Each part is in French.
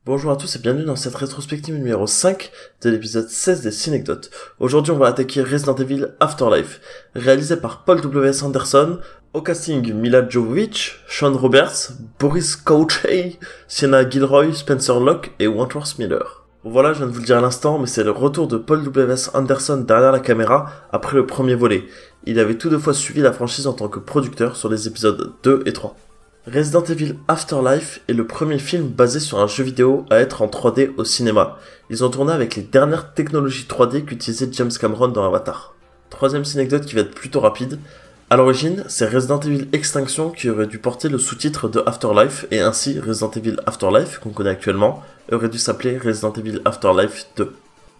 Bonjour à tous et bienvenue dans cette rétrospective numéro 5 de l'épisode 16 des Cinecdotes. Aujourd'hui on va attaquer Resident Evil Afterlife, réalisé par Paul W.S. Anderson. Au casting, Mila Jovovich, Sean Roberts, Boris Kouchey, Sienna Gilroy, Spencer Locke et Wentworth Miller. Bon voilà, je viens de vous le dire à l'instant, mais c'est le retour de Paul W.S. Anderson derrière la caméra après le premier volet. Il avait tout deux fois suivi la franchise en tant que producteur sur les épisodes 2 et 3. Resident Evil Afterlife est le premier film basé sur un jeu vidéo à être en 3D au cinéma. Ils ont tourné avec les dernières technologies 3D qu'utilisait James Cameron dans Avatar. Troisième anecdote qui va être plutôt rapide. À l'origine, c'est Resident Evil Extinction qui aurait dû porter le sous-titre de Afterlife, et ainsi Resident Evil Afterlife, qu'on connaît actuellement, aurait dû s'appeler Resident Evil Afterlife 2.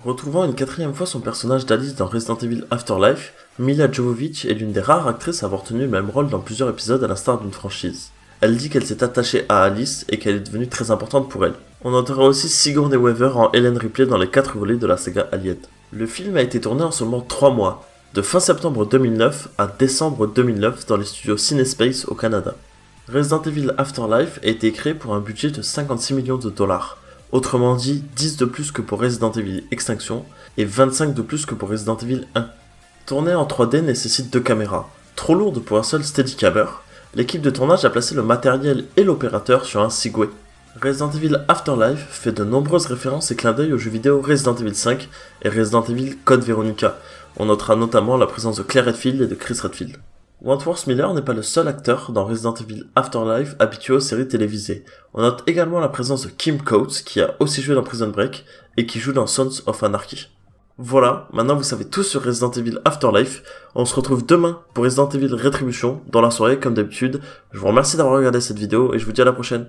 Retrouvant une quatrième fois son personnage d'Alice dans Resident Evil Afterlife, Mila Jovovich est l'une des rares actrices à avoir tenu le même rôle dans plusieurs épisodes à l'instar d'une franchise. Elle dit qu'elle s'est attachée à Alice et qu'elle est devenue très importante pour elle. On entendra aussi Sigourney Weaver en Ellen Ripley dans les 4 volets de la saga Alien. Le film a été tourné en seulement 3 mois, de fin septembre 2009 à décembre 2009 dans les studios Cinespace au Canada. Resident Evil Afterlife a été créé pour un budget de 56 millions de dollars, autrement dit 10 de plus que pour Resident Evil Extinction et 25 de plus que pour Resident Evil 1. Tourner en 3D nécessite 2 caméras, trop lourdes pour un seul Steadicammer. L'équipe de tournage a placé le matériel et l'opérateur sur un Segway. Resident Evil Afterlife fait de nombreuses références et clins d'œil aux jeux vidéo Resident Evil 5 et Resident Evil Code Veronica. On notera notamment la présence de Claire Redfield et de Chris Redfield. Wentworth Miller n'est pas le seul acteur dans Resident Evil Afterlife habitué aux séries télévisées. On note également la présence de Kim Coates qui a aussi joué dans Prison Break et qui joue dans Sons of Anarchy. Voilà, maintenant vous savez tout sur Resident Evil Afterlife. On se retrouve demain pour Resident Evil Retribution dans la soirée comme d'habitude. Je vous remercie d'avoir regardé cette vidéo et je vous dis à la prochaine.